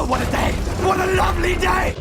Oh, what a day! What a lovely day!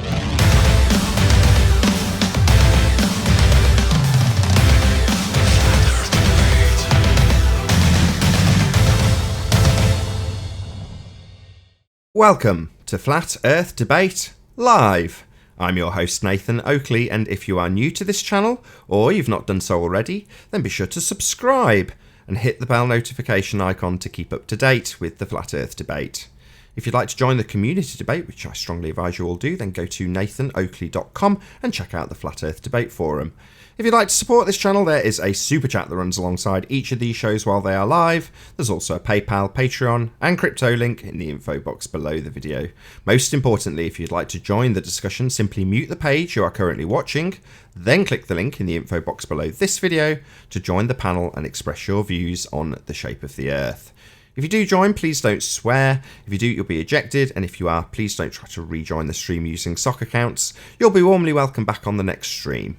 Welcome to Flat Earth Debate Live. I'm your host Nathan Oakley, and if you are new to this channel, or you've not done so already, then be sure to subscribe and hit the bell notification icon to keep up to date with the Flat Earth Debate. If you'd like to join the community debate, which I strongly advise you all do, then go to nathanoakley.com and check out the Flat Earth Debate forum. If you'd like to support this channel, there is a super chat that runs alongside each of these shows while they are live. There's also a PayPal, Patreon, and crypto link in the info box below the video. Most importantly, if you'd like to join the discussion, simply mute the page you are currently watching, then click the link in the info box below this video to join the panel and express your views on the shape of the Earth. If you do join, please don't swear. If you do, you'll be ejected, and if you are, please don't try to rejoin the stream using sock accounts. You'll be warmly welcome back on the next stream.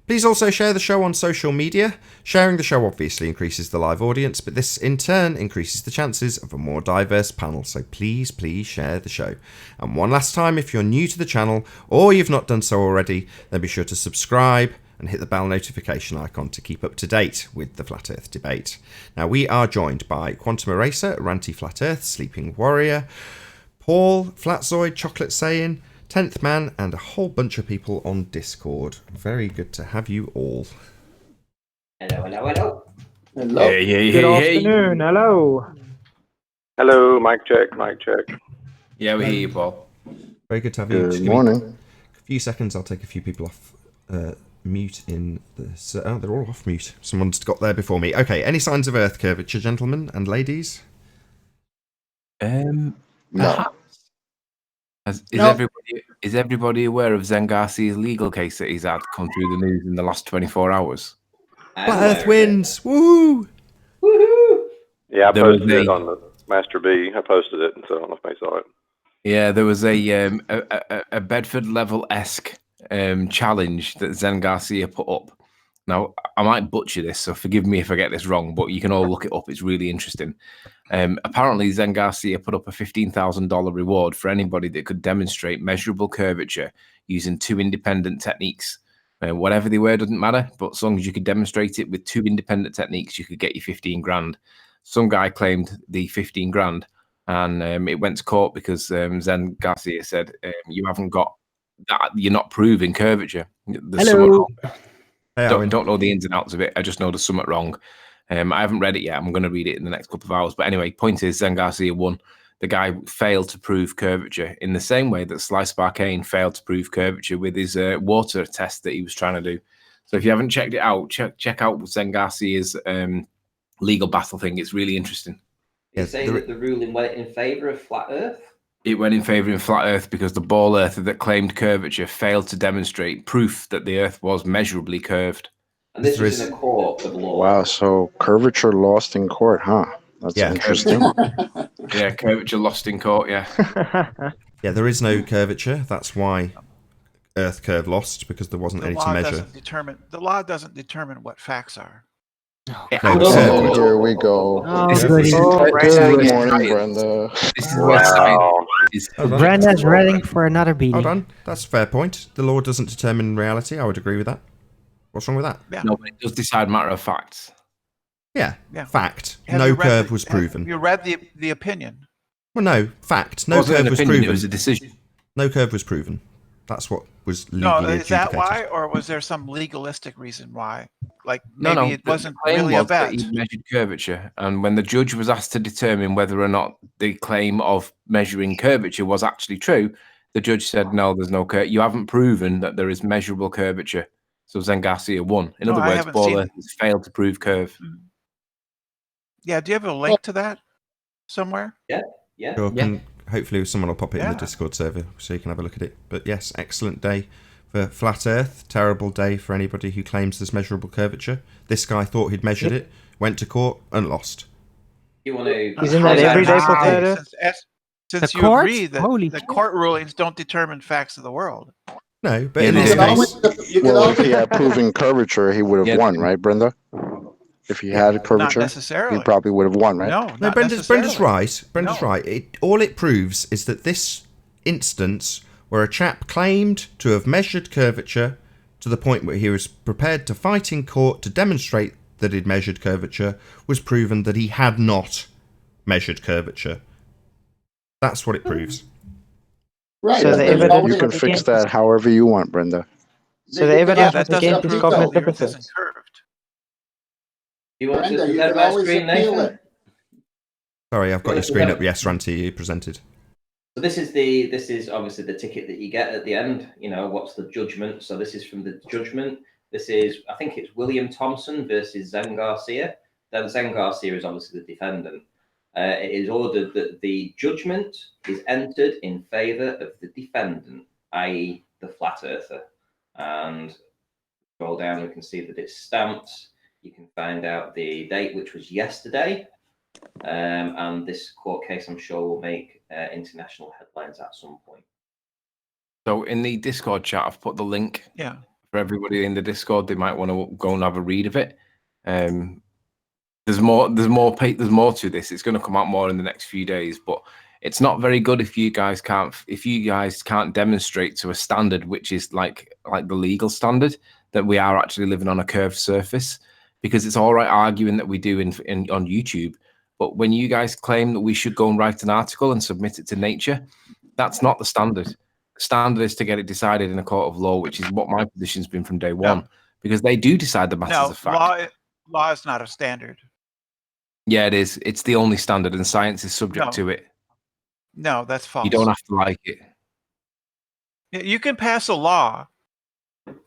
Please also share the show on social media. Sharing the show obviously increases the live audience, but this in turn increases the chances of a more diverse panel, so please share the show. And one last time, if you're new to the channel, or you've not done so already, then be sure to subscribe and hit the bell notification icon to keep up to date with the Flat Earth Debate. Now, we are joined by Quantum Eraser, Ranty Flat Earth, Sleeping Warrior, Paul, Flatzoid, Chocolate Saiyan, 10th Man, and a whole bunch of people on Discord. Very good to have you all. Hello. Good afternoon, hello. Hello, mic check. Yeah, we hear you, Paul. Very good to have you. Good morning. A few seconds, I'll take a few people off mute in the... Oh, they're all off mute. Someone's got there before me. Okay, any signs of Earth curvature, gentlemen and ladies? No. Is everybody aware of Zheng Garcia's legal case that he's had come through the news in the last 24 hours? Flat Earth wins! Woo! Yeah, I There was posted it on the Master B. I posted it, so I don't know if they saw it. Yeah, there was a Bedford level-esque challenge that Zheng Garcia put up. Now, I might butcher this, so forgive me if I get this wrong, but you can all look it up. It's really interesting. Apparently, Zheng Garcia put up a $15,000 reward for anybody that could demonstrate measurable curvature using two independent techniques. Whatever they were doesn't matter, but as long as you could demonstrate it with two independent techniques, you could get you 15 grand. Some guy claimed the 15 grand, and it went to court because Zheng Garcia said, you haven't got that, you're not proving curvature. There's something wrong. Don't know the ins and outs of it. I just know there's something wrong. I haven't read it yet. I'm going to read it in the next couple of hours. But anyway, point is, Zheng Garcia won. The guy failed to prove curvature in the same way that Slice Barkane failed to prove curvature with his water test that he was trying to do. So if you haven't checked it out, check out Zheng Garcia's legal battle thing. It's really interesting. You're saying that the ruling went in favour of flat Earth? It went in favour of flat Earth because the ball earther that claimed curvature failed to demonstrate proof that the Earth was measurably curved. And this was in a court of law. Wow, so curvature lost in court, huh? That's interesting. Yeah, curvature lost in court, yeah. Yeah, there is no curvature. That's why Earth curve lost, because there wasn't any to measure. The law doesn't determine what facts are. Oh, here we go. Good morning, Brenda. This is where science is. Brenda's ready for another beating. Hold on, that's a fair point. The law doesn't determine reality. I would agree with that. What's wrong with that? Yeah. No, but it does decide matter of facts. Yeah. Fact. Have No you read curve was proven. Have you read the opinion? Well, no. Fact. No curve was opinion, proven. It was a decision. No curve was proven. That's what was legally No, is that why, or was there some legalistic reason why? Like maybe it wasn't really a bet. He measured curvature, and when the judge was asked to determine whether or not the claim of measuring curvature was actually true, the judge said, "No, there's no curvature. You haven't proven that there is measurable curvature." So Zheng Garcia won. In other words, ball has failed to prove curve. Yeah, do you have a link to that somewhere? Yeah. Sure, hopefully someone will pop it in the Discord server so you can have a look at it. But yes, excellent day for flat Earth. Terrible day for anybody who claims there's measurable curvature. This guy thought he'd measured it, went to court and lost. You want to? Isn't that every day for flat Earth? Since you agree that the court rulings don't determine facts of the world. No, but in this case... Well, if he had proven curvature, he would have won, right, Brenda? If he had a curvature, he probably would have won, right? No, Brenda's right. Brenda's right. All it proves is that this instance where a chap claimed to have measured curvature to the point where he was prepared to fight in court to demonstrate that he'd measured curvature, was proven that he had not measured curvature. That's what it proves. Right. So you can fix that however you want, Brenda. So the evidence that was against doesn't his prove that cognitive the Earth isn't hypothesis. curved. You want Brenda, to you present can my always screen, appeal Nathan? it. Sorry, I've got your screen up. Yes, Ranty, you presented. So this is obviously the ticket that you get at the end. You know, what's the judgment? So this is from the judgment. This is, I think it's William Thompson versus Zheng Garcia. Then Zheng Garcia is obviously the defendant. It is ordered that the judgment is entered in favour of the defendant, i.e. the flat earther. And scroll down, we can see that it's stamped. You can find out the date, which was yesterday. And this court case, I'm sure, will make international headlines at some point. So in the Discord chat, I've put the link. Yeah. For everybody in the Discord, they might want to go and have a read of it. There's more to this. It's going to come out more in the next few days, but it's not very good if you guys can't demonstrate to a standard which is like the legal standard that we are actually living on a curved surface. Because it's all right arguing that we do on YouTube, but when you guys claim that we should go and write an article and submit it to Nature, that's not the standard. The standard is to get it decided in a court of law, which is what my position's been from day one, because they do decide the matters of fact. Law is not a standard. Yeah, it is. It's the only standard, and science is subject to it. No, that's false. You don't have to like it. You can pass a law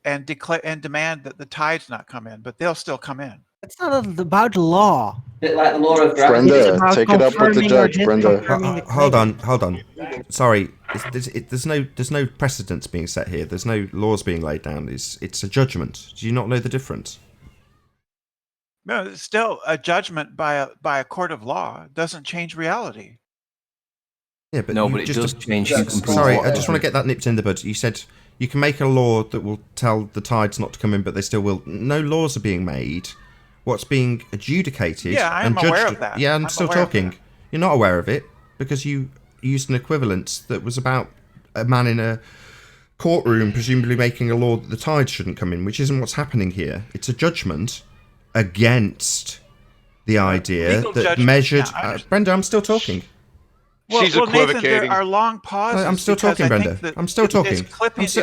and declare and demand that the tides not come in, but they'll still come in. It's not about law. A bit like the law of gravity. Brenda, take it up with the judge, Brenda. Hold on. Sorry, there's no precedents being set here. There's no laws being laid down. It's a judgment. Do you not know the difference? No, it's still a judgment by a court of law. It doesn't change reality. Yeah, but no, but it does change. Sorry, I just want to get that nipped in the bud. You said you can make a law that will tell the tides not to come in, but they still will. No laws are being made. What's being adjudicated? Yeah, I'm aware of that. Yeah, I'm still talking. You're not aware of it because you used an equivalence that was about a man in a courtroom presumably making a law that the tides shouldn't come in, which isn't what's happening here. It's a judgment against the idea that measured... Brenda, I'm still talking. She's equivocating. Nathan, there are long pauses. I'm still talking, Brenda. I'm still talking.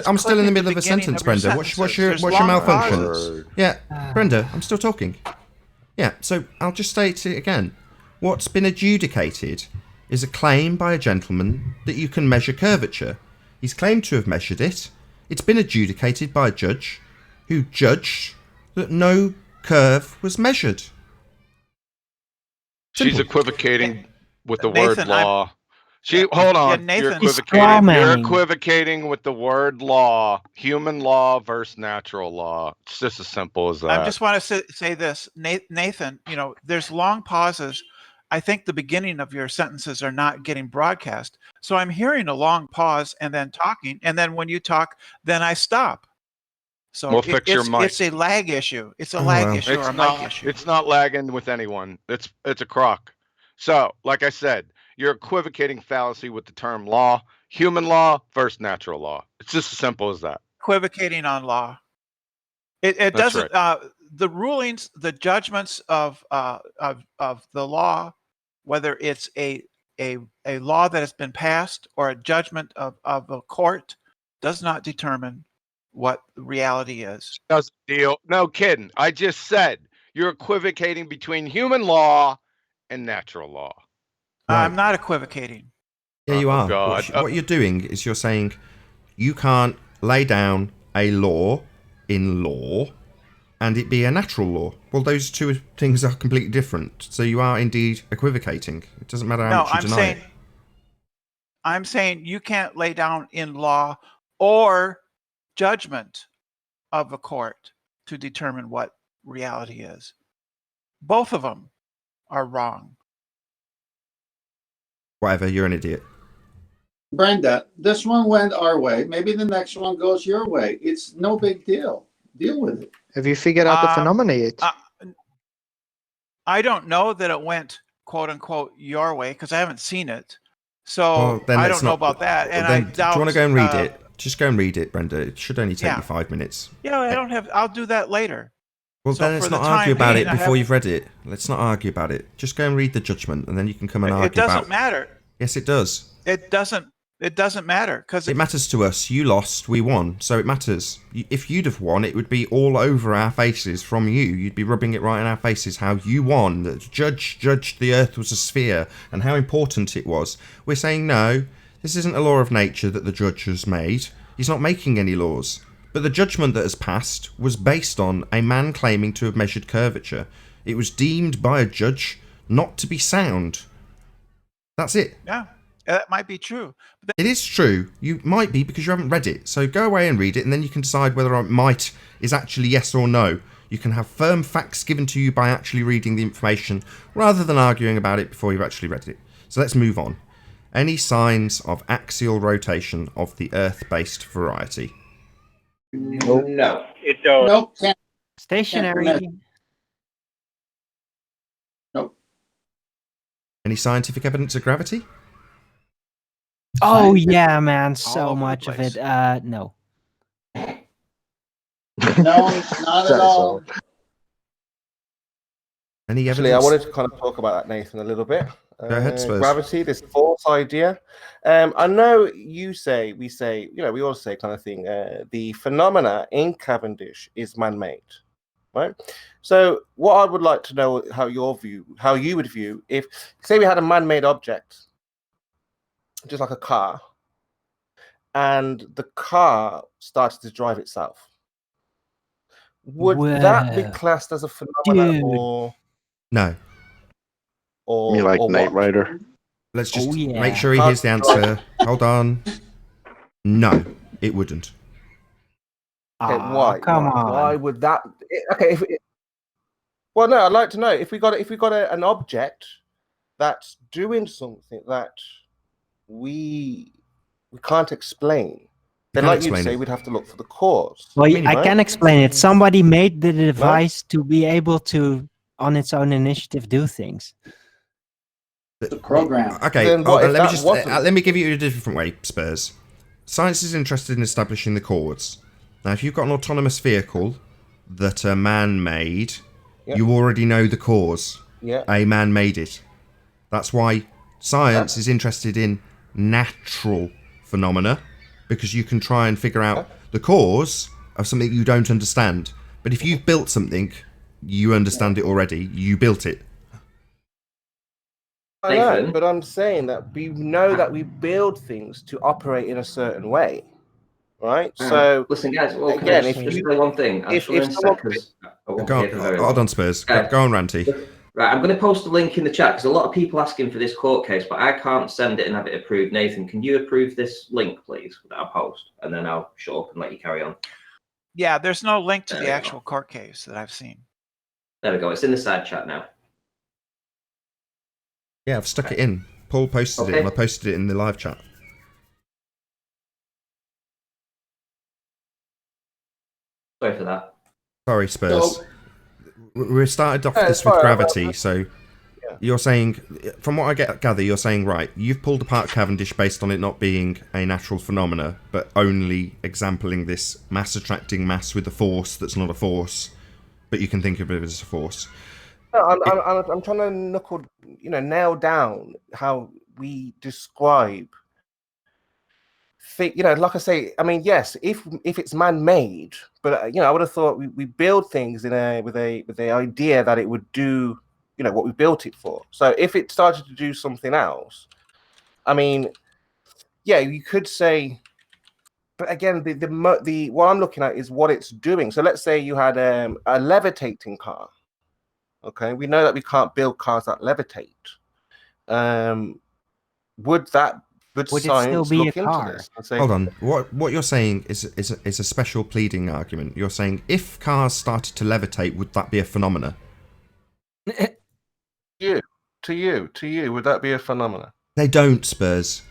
I'm still in the middle of a sentence, Brenda. What's your malfunction? Yeah, Brenda, I'm still talking. Yeah, so I'll just state it again. What's been adjudicated is a claim by a gentleman that you can measure curvature. He's claimed to have measured it. It's been adjudicated by a judge who judged that no curve was measured. Simple. She's equivocating with the Nathan, word law. Hold on. Nathan, you're equivocating with the word law. Human law versus natural law. It's just as simple as that. I just want to say this, Nathan. You know, there's long pauses. I think the beginning of your sentences are not getting broadcast. So I'm hearing a long pause and then talking, and then when you talk, then I stop. So we'll fix your mic. It's a lag issue. It's a lag issue or a mic issue. It's not lagging with anyone. It's a crock. So, like I said, you're equivocating fallacy with the term law, human law versus natural law. It's just as simple as that. Equivocating on law. It doesn't. Right. The rulings, the judgments of the law, whether it's a law that has been passed or a judgment of a court, does not determine what reality is. Doesn't deal. No kidding. I just said you're equivocating between human law and natural law. Right. I'm not equivocating. Yeah, you are. God. What you're doing is you're saying you can't lay down a law in law and it be a natural law. Well, those two things are completely different. So you are indeed equivocating. It doesn't matter how much you deny it. I'm saying you can't lay down in law or judgment of a court to determine what reality is. Both of them are wrong. Whatever, you're an idiot. Brenda, this one went our way. Maybe the next one goes your way. It's no big deal. Deal with it. Have you figured out the phenomenon yet? I don't know that it went, quote unquote, your way because I haven't seen it. So then I let's don't know not- about that. And then, I doubt. do you want to go and read it? Just go and read it, Brenda. It should only take Yeah. you 5 minutes. Yeah, I don't have. I'll do that later. Well, So then for let's the not argue time about being, it I before have- you've read it. Let's not argue about it. Just go and read the judgment, and then you can come and argue It doesn't about. matter. Yes, it does. It doesn't. It doesn't matter because It matters to us. You lost, we won, so it matters. If you'd have won, it would be all over our faces from you. You'd be rubbing it right in our faces how you won. The judge judged the Earth was a sphere and how important it was. We're saying no, this isn't a law of nature that the judge has made. He's not making any laws. But the judgment that has passed was based on a man claiming to have measured curvature. It was deemed by a judge not to be sound. That's it. Yeah, that might be true. But It is true. You might be because you haven't read it. So go away and read it, and then you can decide whether or not might is actually yes or no. You can have firm facts given to you by actually reading the information rather than arguing about it before you've actually read it. So let's move on. Any signs of axial rotation of the Earth-based variety? No. It don't. Nope. Can't. Stationary. Nope. Any scientific evidence of gravity? Oh yeah, man, so over the much of place. it. No. No, not at all. Any Actually, evidence? I wanted to kind of talk about that, Nathan, a little bit. Go ahead, Spurs. Gravity, this false idea. I know we all say kind of thing, the phenomena in Cavendish is man-made, right? So what I would like to know how you would view if, say we had a man-made object, just like a car, and the car started to drive itself. Would that be Well, classed as a phenomenon dude. or No. Me like or Knight what? Rider. Let's just Oh, yeah. make sure he hears the answer. Hold on. No, it wouldn't. Okay, Aw, why? come on. Why would that? Okay. Well, no, I'd like to know if we got an object that's doing something that we can't explain. Then, can't like you explain say, it. we'd have to look for the cause. Well, mean, I right? can explain it. Somebody made the device to be able to, on its own initiative, do things. The program. Okay, Then what if that wasn't? let me give you a different way, Spurs. Science is interested in establishing the cause. Now, if you've got an autonomous vehicle that a man made, Yep. you already know the cause. Yeah. A man made it. That's why science is interested in natural phenomena, because you can try and figure out the cause of something you don't understand. But if you've built something, you understand it already. You built it. I know, Nathan? but I'm saying that we know that we build things to operate in a certain way, right? So Listen, guys. Well, can again, I if just you say one thing? if someone Hold on, Spurs. Go on, Ranty. Right, I'm going to post a link in the chat because a lot of people asking for this court case, but I can't send it and have it approved. Nathan, can you approve this link, please, that I post, and then I'll shut up and let you carry on. yeah, there's no link to There the we go. actual court case that I've seen. There we go. It's in the side chat now. Yeah, I've stuck it in. Paul posted it, Okay. and I posted it in the live chat. Sorry for that. Sorry, Spurs. So- We started off Yeah, this it's with fine. gravity, so Yeah. you're saying, from what I gather, you're saying, right, you've pulled apart Cavendish based on it not being a natural phenomena, but only exempling this mass attracting mass with a force that's not a force, but you can think of it as a force. No, I'm trying to nail down how we describe. Like I say, I mean, yes, if it's man-made, but I would have thought we build things with the idea that it would do, what we built it for. So if it started to do something else, I mean, yeah, you could say. But again, the what I'm looking at is what it's doing. So let's say you had a levitating car. Okay, we know that we can't build cars that levitate. Would Would it science still be look a into car? this and say, Hold on. What you're saying is a special pleading argument. You're saying if cars started to levitate, would that be a phenomena? to you, would that be a phenomena? They don't, Spurs.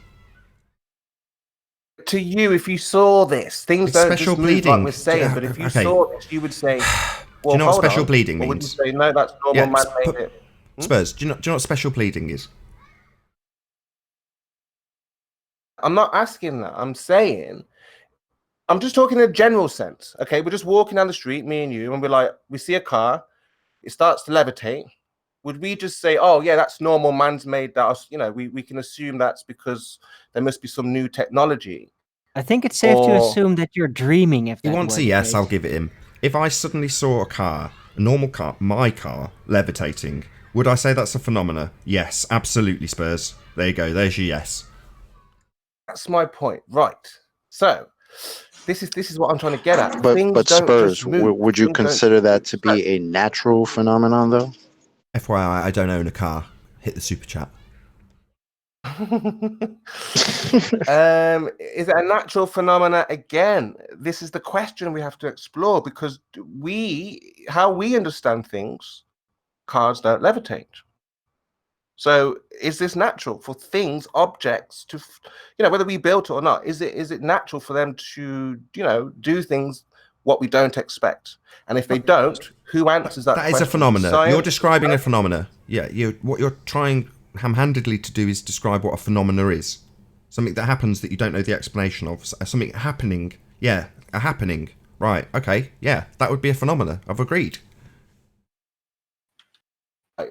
To you, if you saw this, things It's don't special just move like pleading. we're saying. But if you Okay. saw this, you would say, Do you know what hold special on. pleading Or would you means? say, no, that's normal, Yeah, man made it. Spurs, do you know what special pleading is? I'm not asking that. I'm saying, I'm just talking in a general sense. Okay, we're just walking down the street, me and you, and we're like, we see a car, it starts to levitate. Would we just say, oh yeah, that's normal, man's made that? You know, we can assume that's because there must be some new technology. I think it's safe to assume that you're dreaming. If he wants a yes, I'll give it him. If I suddenly saw a car, a normal car, my car, levitating, would I say that's a phenomena? Yes, absolutely, Spurs. There you go. There's your yes. That's my point, right? So this is what I'm trying to get at. But Spurs, would you consider that to be a natural phenomenon, though? FYI, I don't own a car. Hit the super chat. Is it a natural phenomena? Again, this is the question we have to explore, because how we understand things, cars don't levitate. So is this natural for things, objects to, whether we built it or not, is it natural for them to, do things what we don't expect? And if they don't, who answers that question? That is a phenomena. Science? You're describing a phenomena. Yeah, what you're trying ham-handedly to do is describe what a phenomena is. Something that happens that you don't know the explanation of. Something happening. Yeah, a happening. Right, okay, yeah, that would be a phenomena. I've agreed.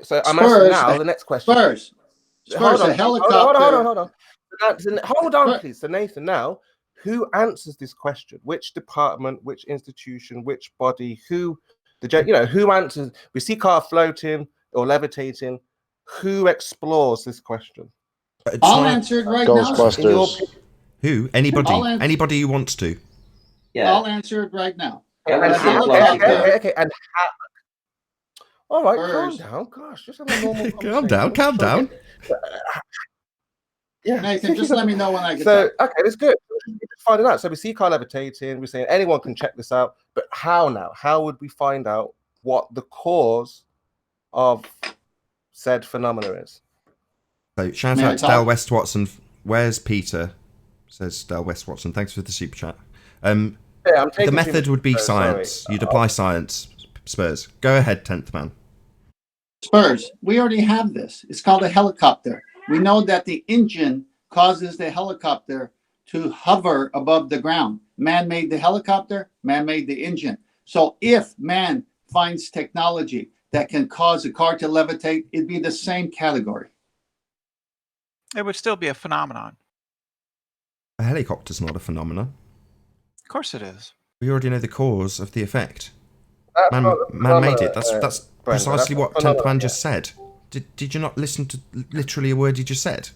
So I'm asking now the next question. Spurs, a helicopter. Hold on, please. So Nathan, now, who answers this question? Which department, which institution, which body, who answers? We see car floating or levitating. Who explores this question? I'll answer it right now. Who? Anybody who wants to. Yeah. I'll answer it right now. Okay. And how? All right, calm down. Gosh, just have a normal calm down. Yeah, Nathan, just let me know when I get back. Okay, that's good. We're finding out. So we see car levitating. We're saying anyone can check this out, but how now? How would we find out what the cause of said phenomena is? So shout out to Dale West Watson. Where's Peter? Says Dale West Watson. Thanks for the super chat. The method would be science. Sorry. You'd apply science. Spurs. Go ahead, 10th man. Spurs, we already have this. It's called a helicopter. We know that the engine causes the helicopter to hover above the ground. Man made the helicopter, man made the engine. So if man finds technology that can cause a car to levitate, it'd be the same category. It would still be a phenomenon. A helicopter's not a phenomenon. Of course it is. We already know the cause of the effect. Man made it. That's precisely what 10th man just said. Did you not listen to literally a word he just said?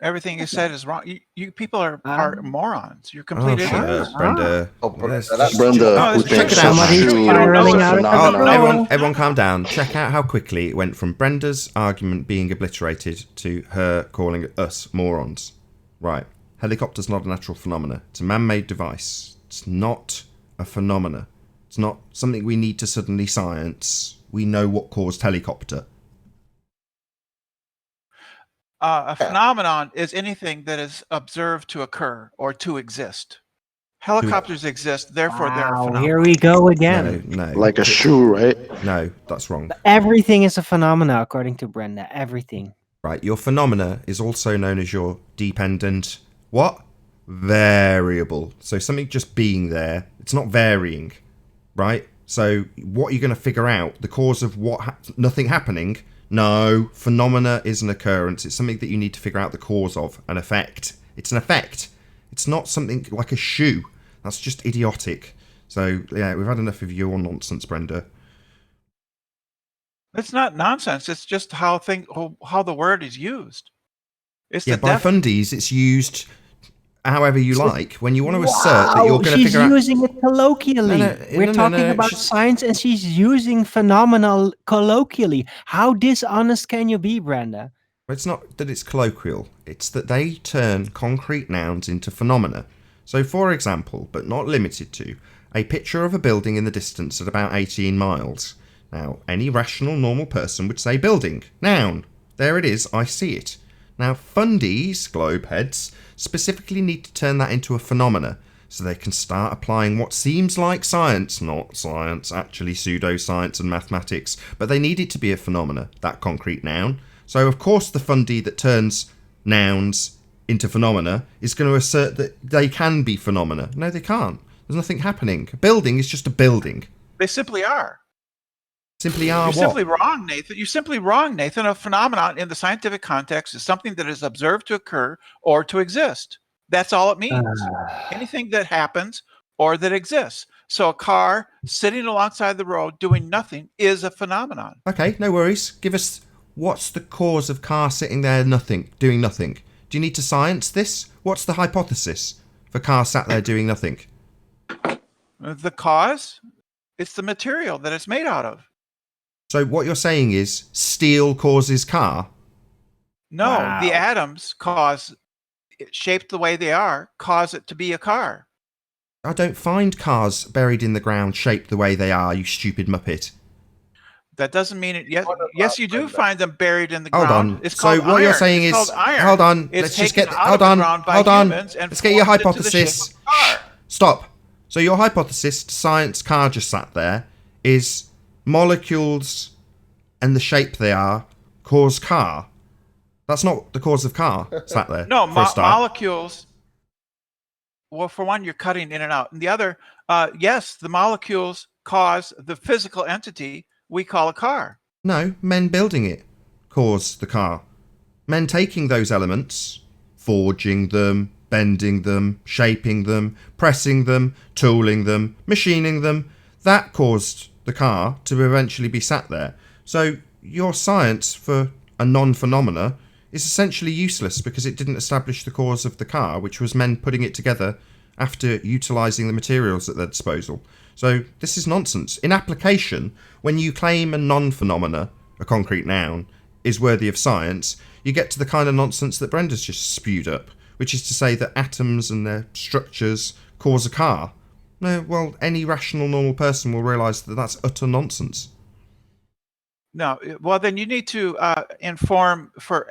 Everything you said is wrong. You people are morons. You're complete idiots. Brenda. Brenda, check it out. Everyone calm down. Check out how quickly it went from Brenda's argument being obliterated to her calling us morons. Right. Helicopter's not a natural phenomena. It's a man-made device. It's not a phenomena. It's not something we need to suddenly science. We know what caused helicopter. A phenomenon is anything that is observed to occur or to exist. Helicopters exist, therefore they're a phenomenon. Here we go again. No. Like a shoe, right? No, that's wrong. Everything is a phenomena, according to Brenda. Everything. Right, your phenomena is also known as your dependent, what? Variable. So something just being there, it's not varying, right? So what are you going to figure out? The cause of nothing happening? No, phenomena is an occurrence. It's something that you need to figure out the cause of, an effect. It's an effect. It's not something like a shoe. That's just idiotic. So, yeah, we've had enough of your nonsense, Brenda. It's not nonsense. It's just how the word is used. It's by fundies, it's used however you like. When you want to assert that you're going to figure out... She's using it colloquially. We're talking about science and she's using phenomena colloquially. How dishonest can you be, Brenda? It's not that it's colloquial. It's that they turn concrete nouns into phenomena. So, for example, but not limited to, a picture of a building in the distance at about 18 miles. Now, any rational, normal person would say building, noun. There it is, I see it. Now, fundies, globe heads, specifically need to turn that into a phenomena so they can start applying what seems like science, not science, actually pseudoscience and mathematics, but they need it to be a phenomena, that concrete noun. So, of course, the fundie that turns nouns into phenomena is going to assert that they can be phenomena. No, they can't. There's nothing happening. A building is just a building. They simply are. Simply are You're what? simply wrong, Nathan. You're simply wrong, Nathan. A phenomenon in the scientific context is something that is observed to occur or to exist. That's all it means. Anything that happens or that exists. So a car sitting alongside the road doing nothing is a phenomenon. Okay, no worries. Give us, what's the cause of car sitting there doing nothing? Do you need to science this? What's the hypothesis for car sat there doing nothing? The cause? It's the material that it's made out of. So what you're saying is steel causes car? No, the atoms cause it shaped the way they are, cause it to be a car. I don't find cars buried in the ground shaped the way they are, you stupid muppet. That doesn't mean it. Yes, you do find them buried in the Hold ground. on. It's So called what iron. you're saying It's is, called iron. hold on. It's Let's just taken get. out Hold of the on. ground by Hold on. humans and Let's get your formed into the shape hypothesis. of a car. Stop. So your hypothesis, science car just sat there, is molecules and the shape they are cause car. That's not the cause of car sat there. No, for a start. molecules. Well, for one, you're cutting in and out, and the other, yes, the molecules cause the physical entity we call a car. No, men building it cause the car. Men taking those elements, forging them, bending them, shaping them, pressing them, tooling them, machining them, that caused the car to eventually be sat there. So your science for a non-phenomena is essentially useless because it didn't establish the cause of the car, which was men putting it together after utilising the materials at their disposal. So this is nonsense. In application, when you claim a non-phenomena, a concrete noun, is worthy of science, you get to the kind of nonsense that Brenda's just spewed up, which is to say that atoms and their structures cause a car. No, well, any rational normal person will realise that that's utter nonsense. No, well, then you need to inform, for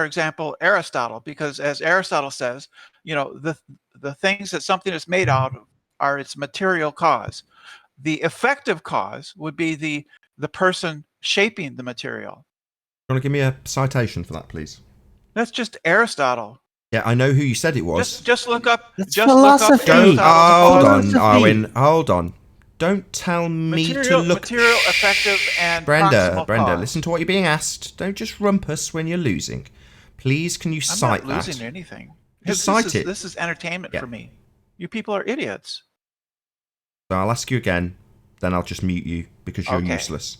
example, Aristotle, because as Aristotle says, you know, the things that something is made out of are its material cause. The effective cause would be the person shaping the material. You want to give me a citation for that, please? That's just Aristotle. Yeah, I know who you said it was. Just look up. That's just look up philosophy. Don't. Hold on, Philosophy. Arwen. Hold on. Don't tell me to look. Material, effective, and Brenda, proximal cause. listen to what you're being asked. Don't just rumpus when you're losing. Please, can you cite I'm not that? losing anything. Just cite it. This is entertainment for me. You people are idiots. So I'll ask you again, then I'll just mute you because you're Okay. useless.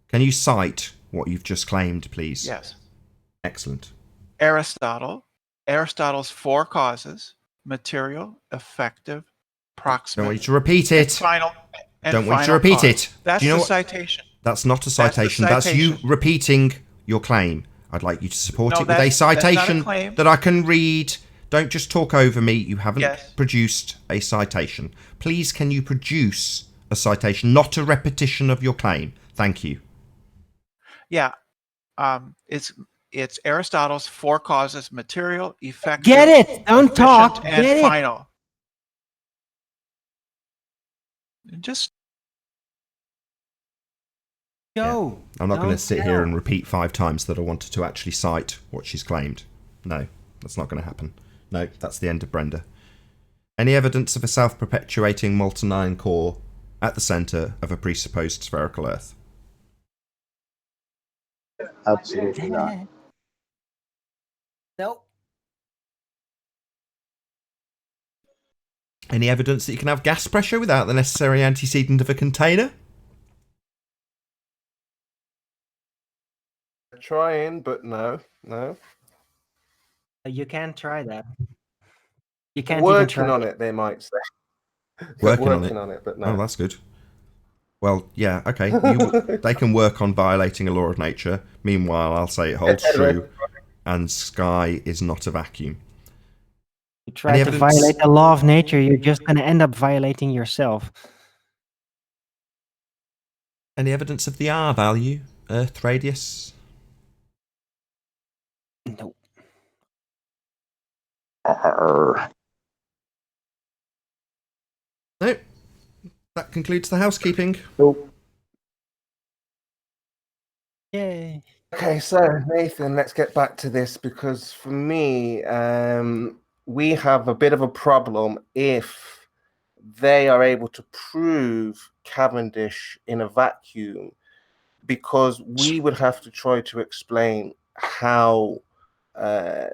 Can you cite what you've just claimed, please? Yes. Excellent. Aristotle's four causes: material, effective, proximate. Don't want you to repeat it. Final. Don't want you to repeat it. That's Do you know the what? citation. That's not a citation. That's you repeating your claim. I'd like you to support it with a citation that I can read. Don't just talk over me. You haven't produced a citation. Please, can you produce a citation, not a repetition of your claim? Thank you. Yeah. It's Aristotle's four causes: material, effective, Get it. Don't talk. and Get it. final. Just go. I'm not going to sit here and repeat 5 times that I wanted to actually cite what she's claimed. No, that's not going to happen. No, that's the end of Brenda. Any evidence of a self-perpetuating molten iron core at the centre of a presupposed spherical Earth? Absolutely not. Nope. Any evidence that you can have gas pressure without the necessary antecedent of a container? Trying, but no. You can't try that. You can't Working even try on it, they might say. Working on it, but no. Oh, that's good. Well, yeah, okay. They can work on violating a law of nature. Meanwhile, I'll say it holds true, and sky is not a vacuum. You try to violate the law of nature, you're just going to end up violating yourself. Any evidence of the R value, Earth radius? Nope. No. That concludes the housekeeping. Nope. Yay. Okay, so Nathan, let's get back to this, because for me, we have a bit of a problem if they are able to prove Cavendish in a vacuum, because we would have to try to explain how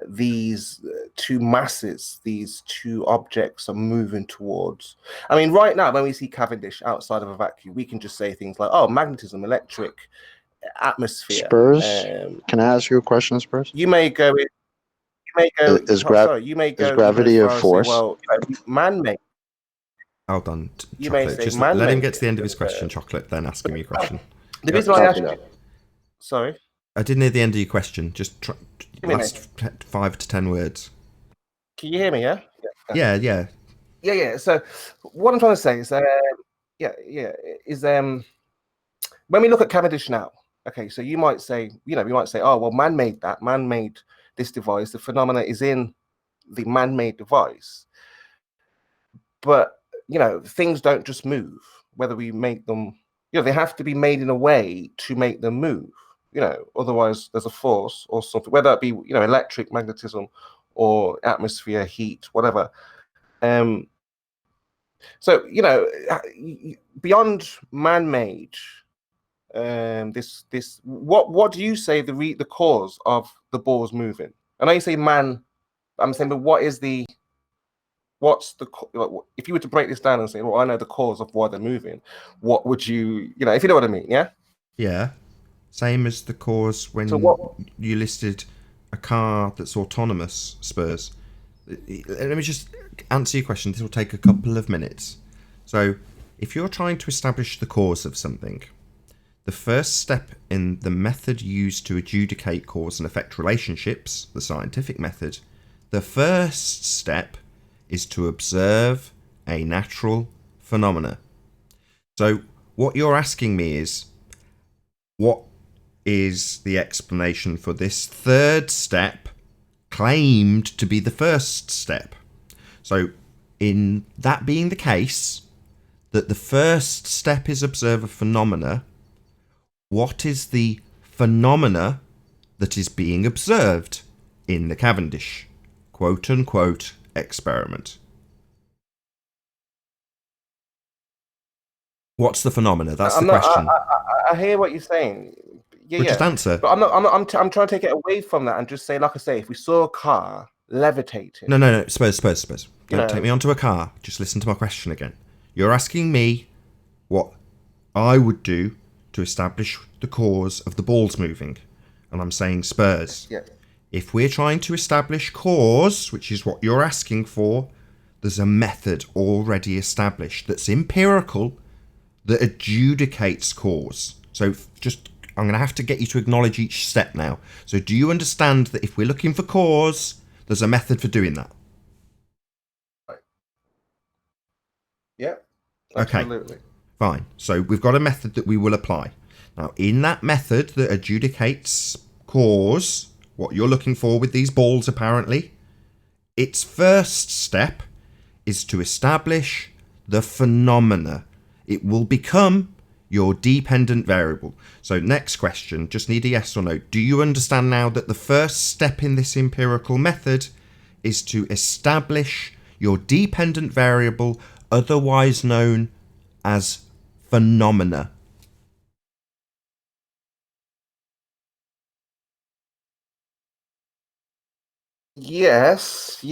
these two masses, these two objects are moving towards. I mean, right now, when we see Cavendish outside of a vacuum, we can just say things like, oh, magnetism, electric, atmosphere. Spurs, can I ask you a question, Spurs? You may go in, is gravity a force? Well, man-made. Hold on, You may Chocolate. say Just let him get to the end of his question, Chocolate, then ask him your question. The reason I asked you... Sorry? I didn't hear the end of your question. Just last 5 to 10 words. Can you hear me, yeah? Yeah. So what I'm trying to say is, when we look at Cavendish now, okay, so you might say, we might say, oh, well, man made that, man made this device, the phenomena is in the man-made device. But, things don't just move, whether we make them, they have to be made in a way to make them move. Otherwise there's a force or something, whether it be, electric, magnetism, or atmosphere, heat, whatever. So, beyond man-made, what do you say the cause of the balls moving? I know you say man, I'm saying, but if you were to break this down and say, well, I know the cause of why they're moving, what would you, if you know what I mean, yeah? Yeah. Same as the cause when you listed a car that's autonomous, Spurs. Let me just answer your question. This will take a couple of minutes. So, if you're trying to establish the cause of something, the first step in the method used to adjudicate cause and effect relationships, the scientific method, the first step is to observe a natural phenomena. So, what you're asking me is, what is the explanation for this third step claimed to be the first step? So, in that being the case, that the first step is observe a phenomena, what is the phenomena that is being observed in the Cavendish quote-unquote experiment? What's the phenomena? That's the question. I hear what you're saying. Just answer. But I'm trying to take it away from that and just say, like I say, if we saw a car levitating. No. Spurs. Don't take me onto a car. Just listen to my question again. You're asking me what I would do to establish the cause of the balls moving. And I'm saying, Spurs, if we're trying to establish cause, which is what you're asking for, there's a method already established that's empirical, that adjudicates cause. So I'm going to have to get you to acknowledge each step now. So do you understand that if we're looking for cause, there's a method for doing that? Yeah. Absolutely. Okay. Fine. So we've got a method that we will apply. Now, in that method that adjudicates cause, what you're looking for with these balls apparently, its first step is to establish the phenomena. It will become your dependent variable. So next question, just need a yes or no. Do you understand now that the first step in this empirical method is to establish your dependent variable, otherwise known as phenomena? Yes,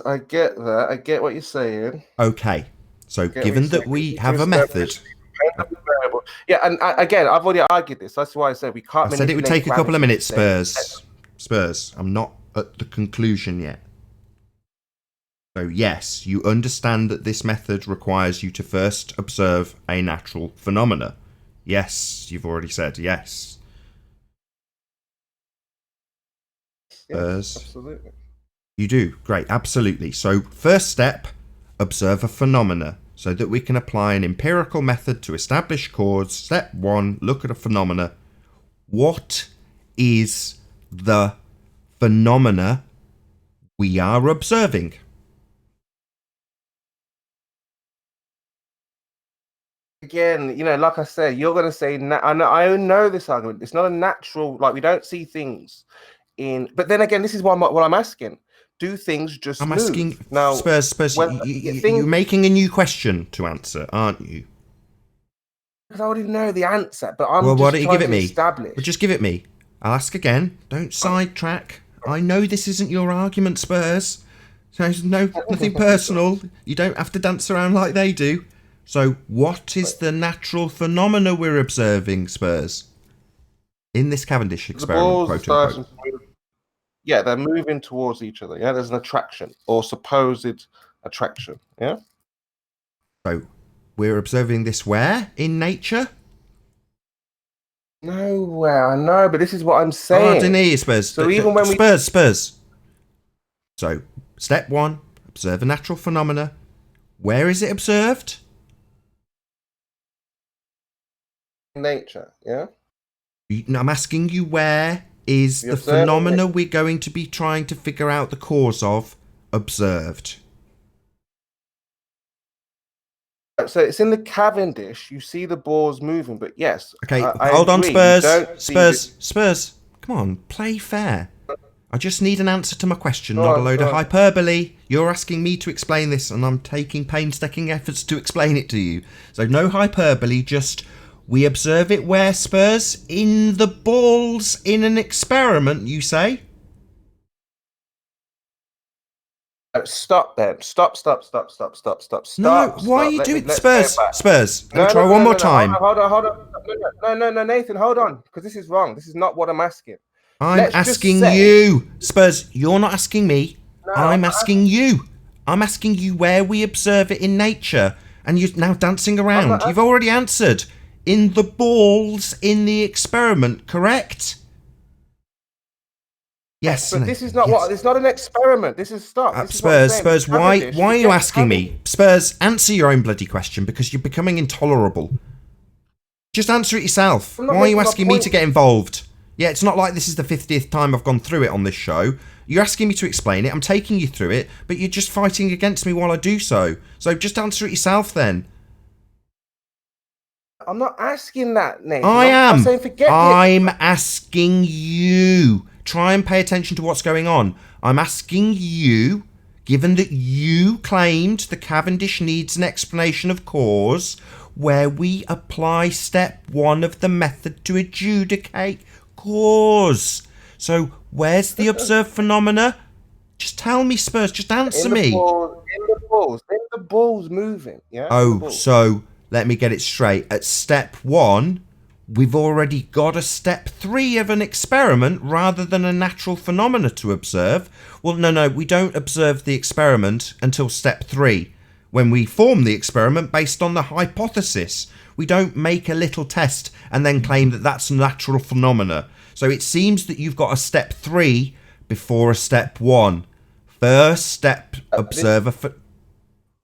I get that. I get what you're saying. Okay. So given that we have a method... Yeah, and again, I've already argued this. That's why I said we can't... I said it would take a couple of minutes, Spurs. I'm not at the conclusion yet. So yes, you understand that this method requires you to first observe a natural phenomena. Yes, you've already said yes. Yes, absolutely. You do. Great, absolutely. So first step, observe a phenomena so that we can apply an empirical method to establish cause. Step 1, look at a phenomena. What is the phenomena we are observing? Again, like I said, you're going to say, I know this argument. It's not a natural, like we don't see things in. But then again, this is what I'm asking. Do things just I'm move? asking Now, Spurs. You're making a new question to answer, aren't you? Because I already know the answer, but I'm well, why just don't you trying give it to me? establish. Well, just give it me. I'll ask again. Don't sidetrack. I know this isn't your argument, Spurs. So there's nothing personal. You don't have to dance around like they do. So what is the natural phenomena we're observing, Spurs? In this Cavendish experiment, quote unquote. Yeah, they're moving towards each other. Yeah, there's an attraction or supposed attraction. Yeah. So we're observing this where? In nature? Nowhere, I know, but this is what I'm saying. Oh, I didn't hear you, Spurs. So even when Spurs. So, step 1, observe a natural phenomena. Where is it observed? Nature, yeah? I'm asking you, where is the phenomena we're going to be trying to figure out the cause of observed? So it's in the Cavendish. You see the balls moving, but yes. Okay, I hold on, agree. Spurs. Come on, play fair. I just need an answer to my question, not a load of hyperbole. You're asking me to explain this, and I'm taking painstaking efforts to explain it to you. So no hyperbole, just we observe it where, Spurs? In the balls in an experiment, you say? Stop then. Stop. No, why are you doing Spurs? Spurs, let me try one more time. Hold on. No, Nathan, hold on. Because this is wrong. This is not what I'm asking. I'm asking you. Spurs, you're not asking me. No, I'm asking you. I'm asking you where we observe it in nature. And you're now dancing around. You've already answered. In the balls in the experiment, correct? Yes. But this is not what. It's not an experiment. This is stuff. Spurs, why are you asking me? Spurs, answer your own bloody question because you're becoming intolerable. Just answer it yourself. Why are you asking me to get involved? Yeah, it's not like this is the 50th time I've gone through it on this show. You're asking me to explain it. I'm taking you through it, but you're just fighting against me while I do so. So just answer it yourself then. I'm not asking that, Nathan. I am. I'm saying forget it. I'm asking you. Try and pay attention to what's going on. I'm asking you, given that you claimed the Cavendish needs an explanation of cause, where we apply step 1 of the method to adjudicate cause. So, where's the observed phenomena? Just tell me, Spurs. Just answer me. In the balls moving. Yeah. Oh, so let me get it straight. At step 1, we've already got a step 3 of an experiment rather than a natural phenomena to observe. Well, no, we don't observe the experiment until step 3, when we form the experiment based on the hypothesis. We don't make a little test and then claim that that's natural phenomena. So it seems that you've got a step 3 before a step 1. First step, observer.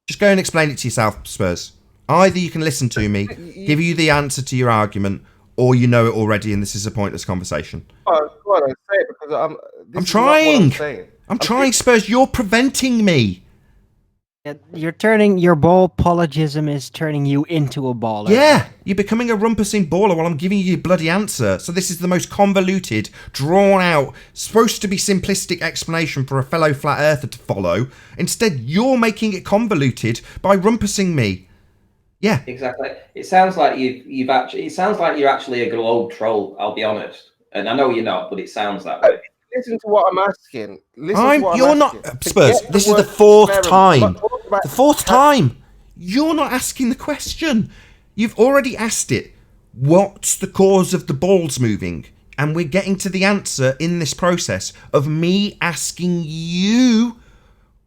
Just go and explain it to yourself, Spurs. Either you can listen to me, give you the answer to your argument, or you know it already and this is a pointless conversation. Oh, God, I say it because I'm trying. I'm trying, Spurs. You're preventing me. You're turning your ball-pologism is turning you into a baller. Yeah, you're becoming a rumpusing baller while I'm giving you your bloody answer. So this is the most convoluted, drawn-out, supposed to be simplistic explanation for a fellow flat earther to follow. Instead, you're making it convoluted by rumpusing me. Yeah, exactly. It sounds like you've actually. It sounds like you're actually a globe troll. I'll be honest, and I know you're not, but it sounds that way. Listen to what I'm asking. You're not, Spurs. This is the 4th time. The 4th time. You're not asking the question. You've already asked it. What's the cause of the balls moving? And we're getting to the answer in this process of me asking you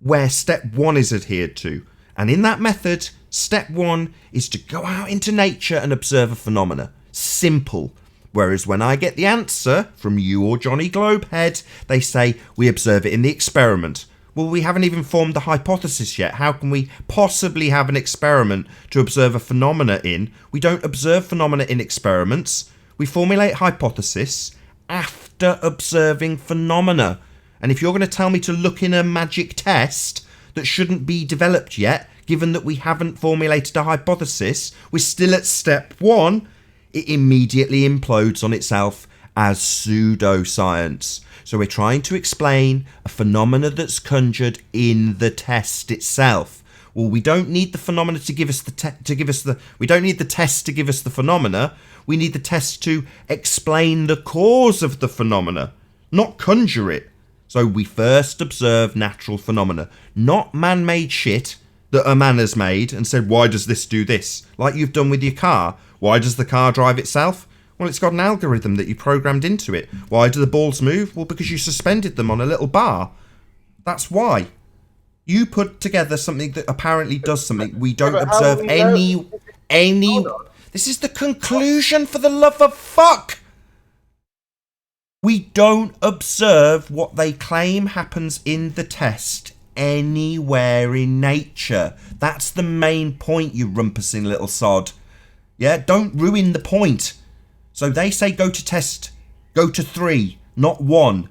where step 1 is adhered to. And in that method, step 1 is to go out into nature and observe a phenomena. Simple. Whereas when I get the answer from you or Johnny Globehead, they say we observe it in the experiment. Well, we haven't even formed the hypothesis yet. How can we possibly have an experiment to observe a phenomena in? We don't observe phenomena in experiments. We formulate hypothesis after observing phenomena. And if you're going to tell me to look in a magic test that shouldn't be developed yet, given that we haven't formulated a hypothesis, we're still at step 1, it immediately implodes on itself as pseudoscience. So we're trying to explain a phenomena that's conjured in the test itself. Well, we don't need the phenomena to give us the we don't need the test to give us the phenomena. We need the test to explain the cause of the phenomena, not conjure it. So we first observe natural phenomena, not man-made shit that a man has made and said, why does this do this? Like you've done with your car. Why does the car drive itself? Well, it's got an algorithm that you programmed into it. Why do the balls move? Well, because you suspended them on a little bar. That's why. You put together something that apparently does something. We don't observe any. This is the conclusion, for the love of fuck. We don't observe what they claim happens in the test anywhere in nature. That's the main point, you rumpusing little sod. Yeah, don't ruin the point. So they say go to test, go to 3, not 1.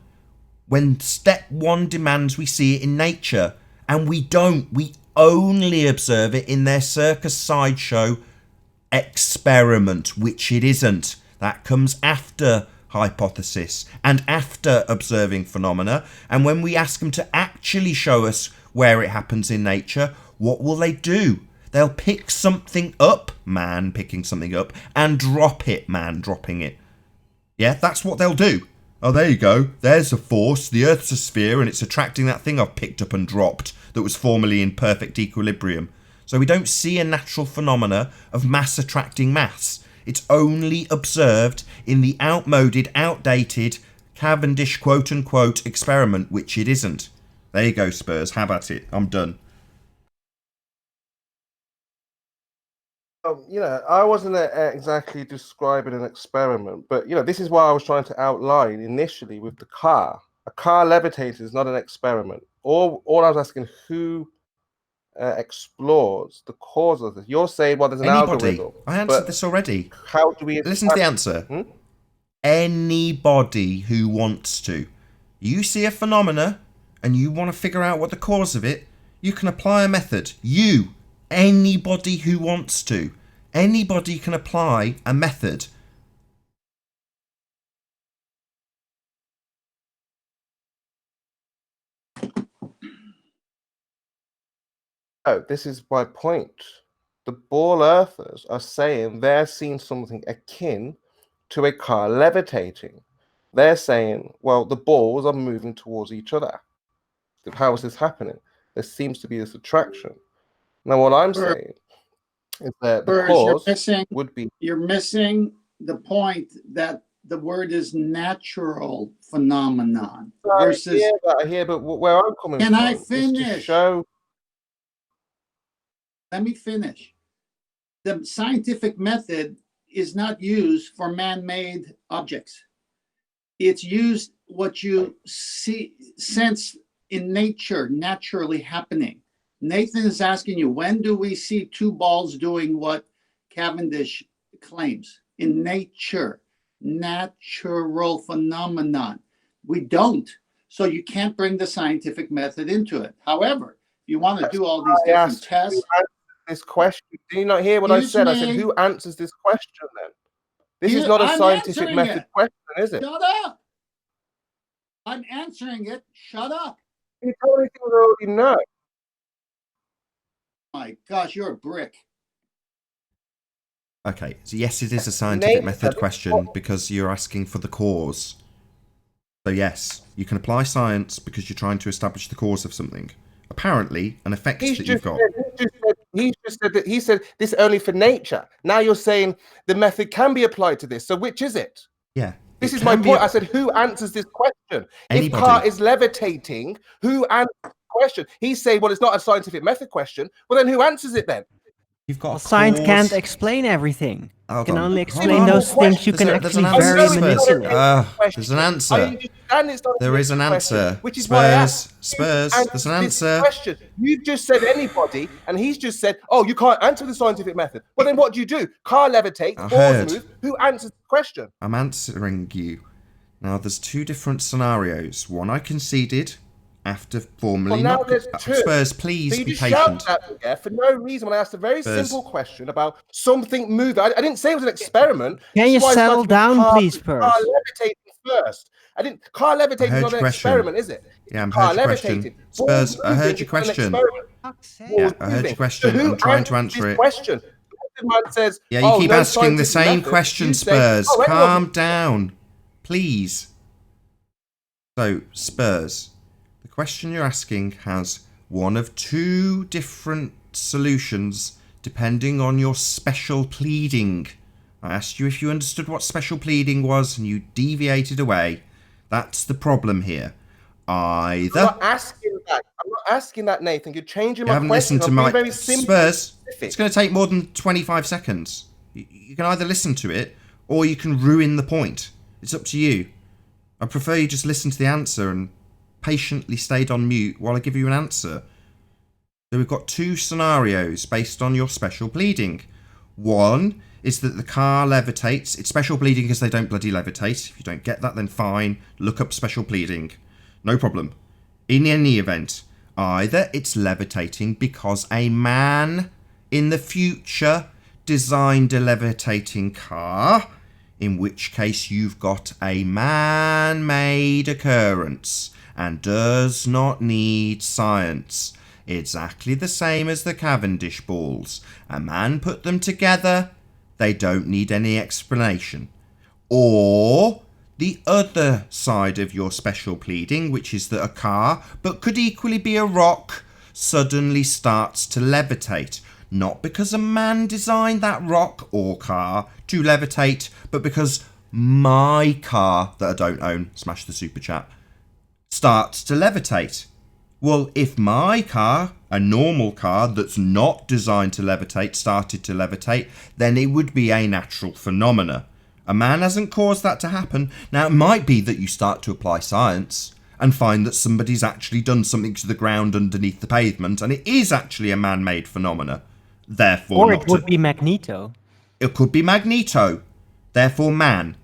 When step 1 demands we see it in nature. And we don't. We only observe it in their circus sideshow experiment, which it isn't. That comes after hypothesis and after observing phenomena. And when we ask them to actually show us where it happens in nature, what will they do? They'll pick something up, man picking something up, and drop it, man dropping it. Yeah, that's what they'll do. Oh, there you go. There's a force. The Earth's a sphere and it's attracting that thing I've picked up and dropped that was formerly in perfect equilibrium. So we don't see a natural phenomena of mass attracting mass. It's only observed in the outmoded, outdated Cavendish quote-unquote experiment, which it isn't. There you go, Spurs. Have at it. I'm done. I wasn't exactly describing an experiment, but, this is why I was trying to outline initially with the car. A car levitating is not an experiment. All I was asking, who explores the cause of this? You're saying, well, there's an algorithm. I answered this already. How do we... Listen to the answer. Anybody who wants to. You see a phenomena and you want to figure out what the cause of it, you can apply a method. Anybody who wants to. Anybody can apply a method. Oh, this is my point. The ball earthers are saying they're seeing something akin to a car levitating. They're saying, well, the balls are moving towards each other. How is this happening? There seems to be this attraction. Now, what I'm saying is that the cause would be... You're missing the point that the word is natural phenomenon versus... I hear, but where I'm coming from... Can I finish? Let me finish. The scientific method is not used for man-made objects. It's used what you sense in nature, naturally happening. Nathan is asking you, when do we see 2 balls doing what Cavendish claims? In nature, natural phenomenon. We don't. So you can't bring the scientific method into it. However, if you want to do all these different tests... This question, do you not hear what I said? I said, who answers this question then? This is not a scientific method question, is it? Shut up! I'm answering it. Shut up. You told me things I already know. My gosh, you're a brick. Okay, so yes, it is a scientific method question because you're asking for the cause. So yes, you can apply science because you're trying to establish the cause of something. Apparently, an effect that you've got. He said this only for nature. Now you're saying the method can be applied to this. So which is it? Yeah. This is my point. I said, who answers this question? Anybody. If car is levitating, who answers the question? He's saying, well, it's not a scientific method question. Well, then who answers it then? You've got science can't explain everything. You can only explain those things you can actually very manipulate. There's an answer. There is an answer. Which is why Spurs, there's an answer. Question. You've just said anybody, and he's just said, oh, you can't answer the scientific method. Well, then what do? Car levitates, balls move. Who answers the question? I'm answering you. Now, there's 2 different scenarios. One I conceded. after formally now not... there's two. Spurs, please so you be just patient. shouted at me there for no reason when I asked a very Spurs. simple question about something moving. I didn't say it was an experiment. Can you settle down, please, Spurs? Car levitating first. Car levitating is not an experiment, is it? Yeah, I heard your question. Spurs, I heard your question. Yeah, I heard your question. I'm trying to answer it. Question? Man says, yeah, you keep asking the same question, Spurs. Calm down, please. So, Spurs, the question you're asking has one of two different solutions depending on your special pleading. I asked you if you understood what special pleading was and you deviated away. That's the problem here. Either... I'm not asking that. I'm not asking that, Nathan. You're changing my question. You haven't listened to my... very Spurs, it's going to take more than 25 seconds. You can either listen to it or you can ruin the point. It's up to you. I prefer you just listen to the answer and patiently stayed on mute while I give you an answer. So we've got two scenarios based on your special pleading. One is that the car levitates. It's special pleading because they don't bloody levitate. If you don't get that, then fine. Look up special pleading. No problem. In any event, either it's levitating because a man in the future designed a levitating car, in which case you've got a man-made occurrence and does not need science. Exactly the same as the Cavendish balls. A man put them together. They don't need any explanation. Or the other side of your special pleading, which is that a car, but could equally be a rock, suddenly starts to levitate. Not because a man designed that rock or car to levitate, but because my car, that I don't own, smash the super chat, starts to levitate. Well, if my car, a normal car that's not designed to levitate, started to levitate, then it would be a natural phenomena. A man hasn't caused that to happen. Now, it might be that you start to apply science and find that somebody's actually done something to the ground underneath the pavement, and it is actually a man-made phenomena. Therefore, or it would be Magneto. It could be Magneto. Therefore, man.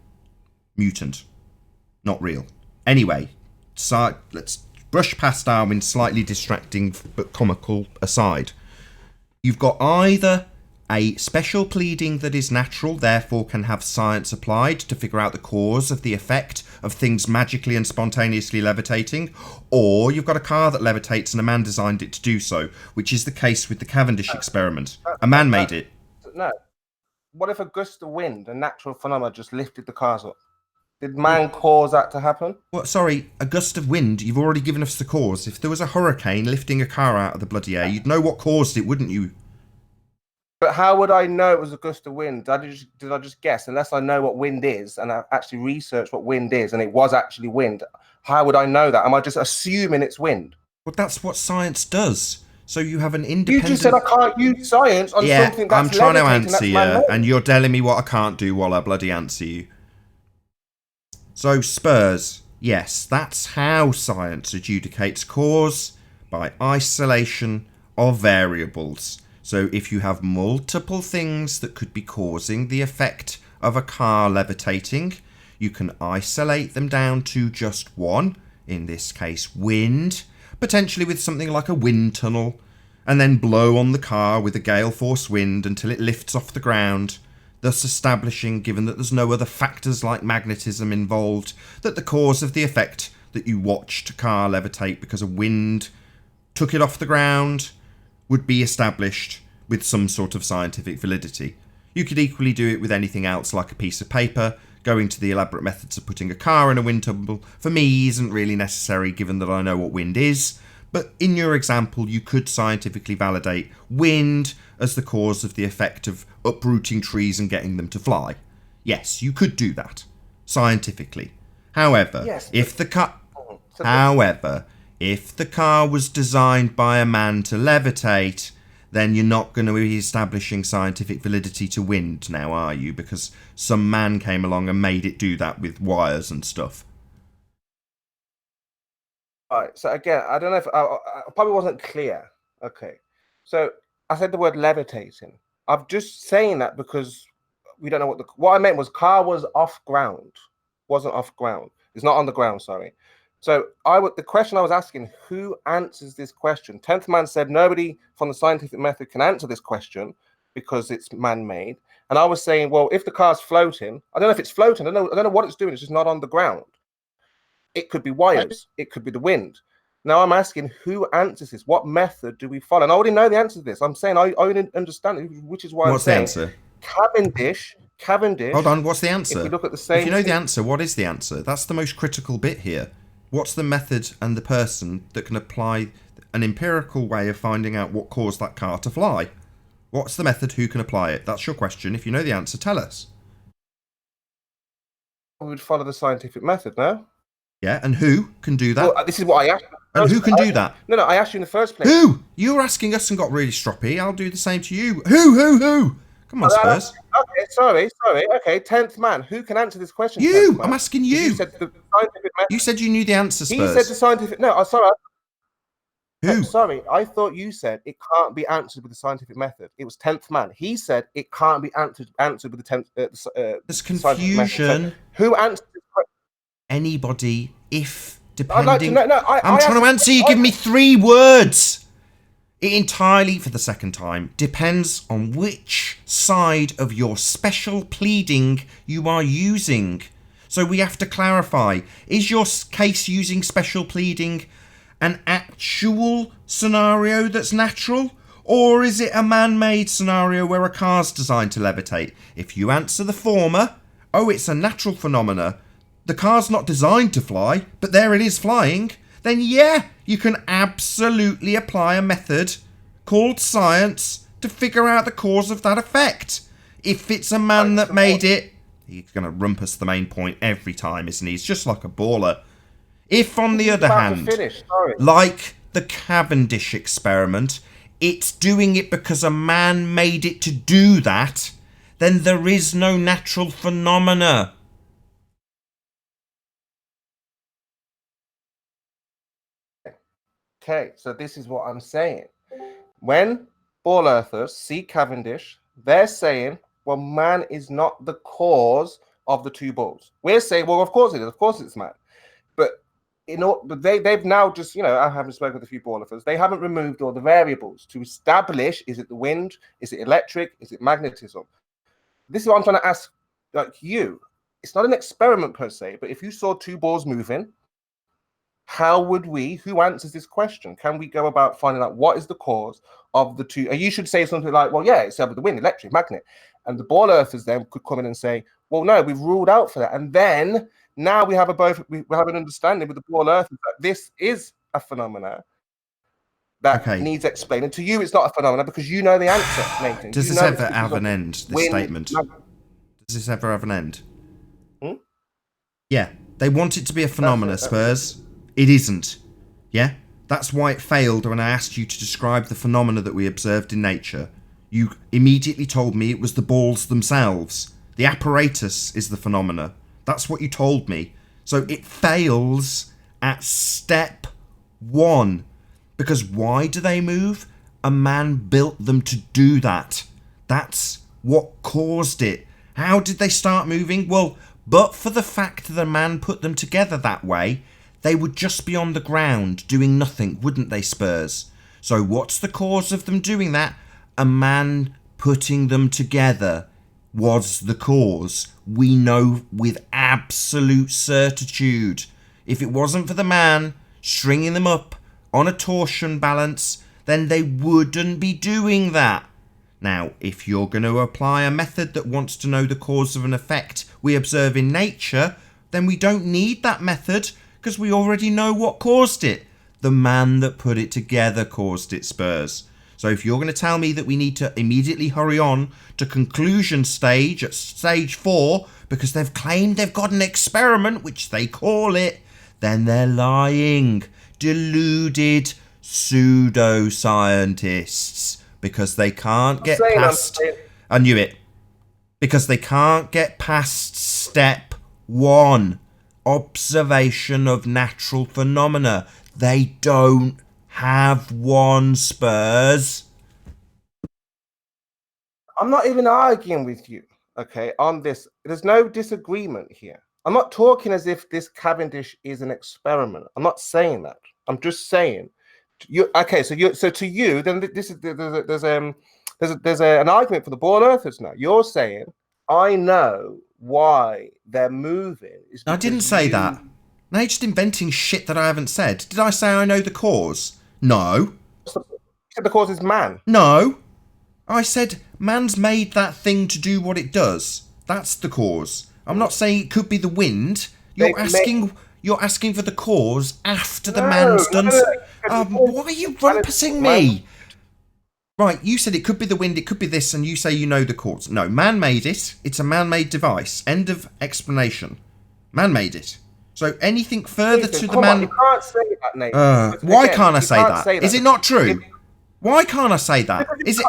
Mutant. Not real. Anyway, so let's brush past Darwin's slightly distracting but comical aside. You've got either a special pleading that is natural, therefore can have science applied to figure out the cause of the effect of things magically and spontaneously levitating, or you've got a car that levitates and a man designed it to do so, which is the case with the Cavendish experiment. A man made it. No. What if a gust of wind, a natural phenomenon, just lifted the cars up? Did man cause that to happen? What? Sorry, a gust of wind? You've already given us the cause. If there was a hurricane lifting a car out of the bloody air, you'd know what caused it, wouldn't you? But how would I know it was a gust of wind? Did I just guess? Unless I know what wind is and I actually researched what wind is and it was actually wind, how would I know that? Am I just assuming it's wind? Well, that's what science does. So you have an independent... You just said I can't use science on something that's I'm trying to levitating, answer you, and you're telling me what I can't do while I bloody answer you. So, Spurs, yes, that's how science adjudicates cause, by isolation of variables. So if you have multiple things that could be causing the effect of a car levitating, you can isolate them down to just one, in this case wind, potentially with something like a wind tunnel, and then blow on the car with a gale force wind until it lifts off the ground, thus establishing, given that there's no other factors like magnetism involved, that the cause of the effect that you watched a car levitate because a wind took it off the ground would be established with some sort of scientific validity. You could equally do it with anything else like a piece of paper. Going to the elaborate methods of putting a car in a wind tunnel, for me, isn't really necessary given that I know what wind is. But in your example, you could scientifically validate wind as the cause of the effect of uprooting trees and getting them to fly. Yes, you could do that, scientifically. However, if the car was designed by a man to levitate, then you're not going to be establishing scientific validity to wind now, are you? Because some man came along and made it do that with wires and stuff. All right, so again, I don't know if I probably wasn't clear. Okay, so I said the word levitating. I'm just saying that because we don't know what I meant was car was off ground, wasn't off ground. It's not on the ground, sorry. So the question I was asking, who answers this question? 10th man said nobody from the scientific method can answer this question because it's man-made. And I was saying, well, if the car's floating, I don't know if it's floating. I don't know what it's doing. It's just not on the ground. It could be wires. It could be the wind. Now I'm asking, who answers this? What method do we follow? And I already know the answer to this. I'm saying I already understand it, which is why What's I'm the saying answer? Cavendish. Hold on, what's the answer? If we look at the same, if you know the answer, what is the answer? That's the most critical bit here. What's the method and the person that can apply an empirical way of finding out what caused that car to fly? What's the method? Who can apply it? That's your question. If you know the answer, tell us. We would follow the scientific method, no? Yeah, and who can do that? Well, this is what I asked. And who can do that? No, I asked you in the first place. Who? You were asking us and got really stroppy. I'll do the same to you. Who? Come on, Spurs. Okay, sorry. Okay, 10th man. Who can answer this question? You! I'm asking you. You said the scientific method. You said you knew the answer, Spurs. He said the scientific... No, sorry. Who? Sorry, I thought you said it can't be answered with the scientific method. It was 10th man. He said it can't be answered with the 10th... There's confusion. So who answered this question? Anybody, if depending... I'd like to know, I'm trying to answer you. Give me 3 words. It entirely, for the second time, depends on which side of your special pleading you are using. So we have to clarify. Is your case using special pleading an actual scenario that's natural? Or is it a man-made scenario where a car's designed to levitate? If you answer the former, oh, it's a natural phenomena, the car's not designed to fly, but there it is flying, then yeah, you can absolutely apply a method called science to figure out the cause of that effect. If it's a man that made it, he's going to rumpus the main point every time, isn't he? He's just like a baller. If, on the other hand, like the Cavendish experiment, it's doing it because a man made it to do that, then there is no natural phenomena. Okay, so this is what I'm saying. When ball earthers see Cavendish, they're saying, well, man is not the cause of the 2 balls. We're saying, well, of course it is. Of course it's man. But they've now just, I haven't spoken with a few ball earthers. They haven't removed all the variables to establish, is it the wind? Is it electric? Is it magnetism? This is what I'm trying to ask you. It's not an experiment per se, but if you saw 2 balls moving, who answers this question? Can we go about finding out what is the cause of the 2? And you should say something like, well, yeah, it's the wind, electric, magnet. And the ball earthers then could come in and say, well, no, we've ruled out for that. And then now we have we have an understanding with the ball earthers that this is a phenomena that needs explaining. To you, it's not a phenomena because you know the answer, Nathan. Does this ever have an end, this statement? Does this ever have an end? Yeah, they want it to be a phenomena, Spurs. It isn't. Yeah? That's why it failed when I asked you to describe the phenomena that we observed in nature. You immediately told me it was the balls themselves. The apparatus is the phenomena. That's what you told me. So it fails at step 1. Because why do they move? A man built them to do that. That's what caused it. How did they start moving? Well, but for the fact that a man put them together that way, they would just be on the ground doing nothing, wouldn't they, Spurs? So what's the cause of them doing that? A man putting them together was the cause. We know with absolute certitude. If it wasn't for the man stringing them up on a torsion balance, then they wouldn't be doing that. Now, if you're going to apply a method that wants to know the cause of an effect we observe in nature, then we don't need that method, because we already know what caused it. The man that put it together caused it, Spurs. So if you're going to tell me that we need to immediately hurry on to conclusion stage at stage 4 because they've claimed they've got an experiment, which they call it, then they're lying. Deluded pseudo-scientists. Because they can't get past... I knew it. Because they can't get past step 1. Observation of natural phenomena. They don't have one, Spurs. I'm not even arguing with you, okay, on this. There's no disagreement here. I'm not talking as if this Cavendish is an experiment. I'm not saying that. I'm just saying, so to you, then this is there's an argument for the born earthers now. You're saying, I know why they're moving. I didn't say that. Now you're just inventing shit that I haven't said. Did I say I know the cause? No. You said the cause is man. No. I said man's made that thing to do what it does. That's the cause. I'm not saying it could be the wind. You're asking for the cause after the man's done. Why are you rumpusing me? Right, you said it could be the wind, it could be this, and you say you know the cause. No, man made it. It's a man-made device. End of explanation. Man made it. So anything further to the man... You can't say that, Nathan. Why can't I say that? Is it not true? Why can't I say that? Is it...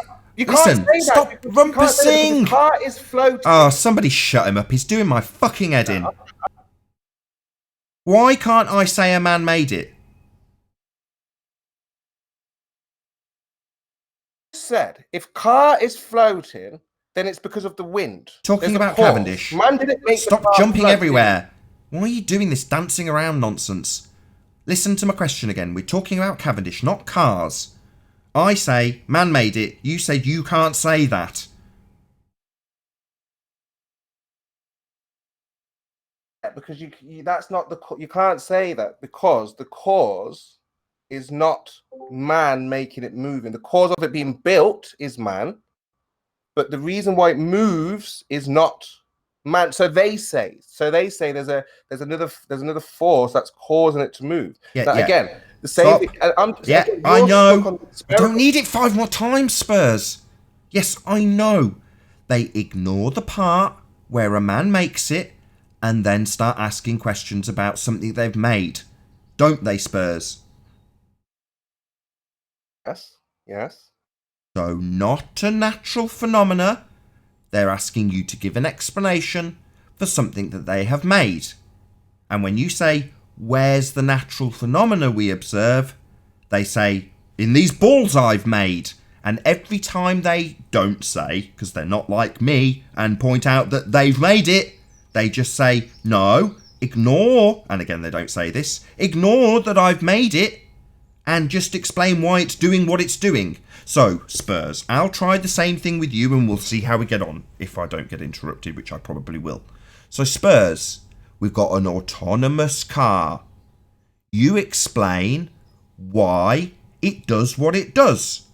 Listen, stop rumpusing! The car is floating. Oh, somebody shut him up. He's doing my fucking head in. Why can't I say a man made it? Said if car is floating, then it's because of the wind. Talking about Cavendish. Man didn't make Stop jumping everywhere. Why are you doing this dancing around nonsense? Listen to my question again. We're talking about Cavendish, not cars. I say man made it. You said you can't say that. Yeah, because that's not you can't say that because the cause is not man making it moving. The cause of it being built is man, but the reason why it moves is not man. So they say there's another force that's causing it to move. Again, the same thing. I know. I don't need it 5 more times, Spurs. Yes, I know. They ignore the part where a man makes it and then start asking questions about something they've made. Don't they, Spurs? Yes. So not a natural phenomena. They're asking you to give an explanation for something that they have made. And when you say, where's the natural phenomena we observe? They say, in these balls I've made. And every time they don't say, because they're not like me, and point out that they've made it, they just say, no, ignore, and again they don't say this, ignore that I've made it, and just explain why it's doing what it's doing. So, Spurs, I'll try the same thing with you and we'll see how we get on, if I don't get interrupted, which I probably will. So, Spurs, we've got an autonomous car. You explain why it does what it does.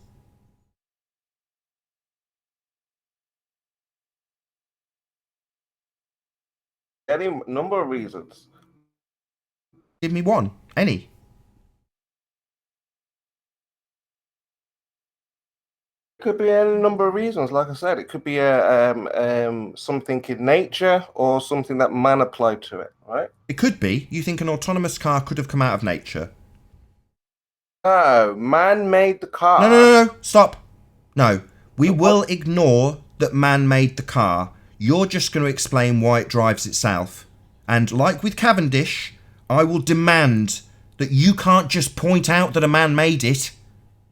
Any number of reasons. Give me one. Any. Could be any number of reasons. Like I said, it could be something in nature or something that man applied to it, right? It could be. You think an autonomous car could have come out of nature? No, man made the car. No. Stop. No. We will ignore that man made the car. You're just going to explain why it drives itself. And like with Cavendish, I will demand that you can't just point out that a man made it.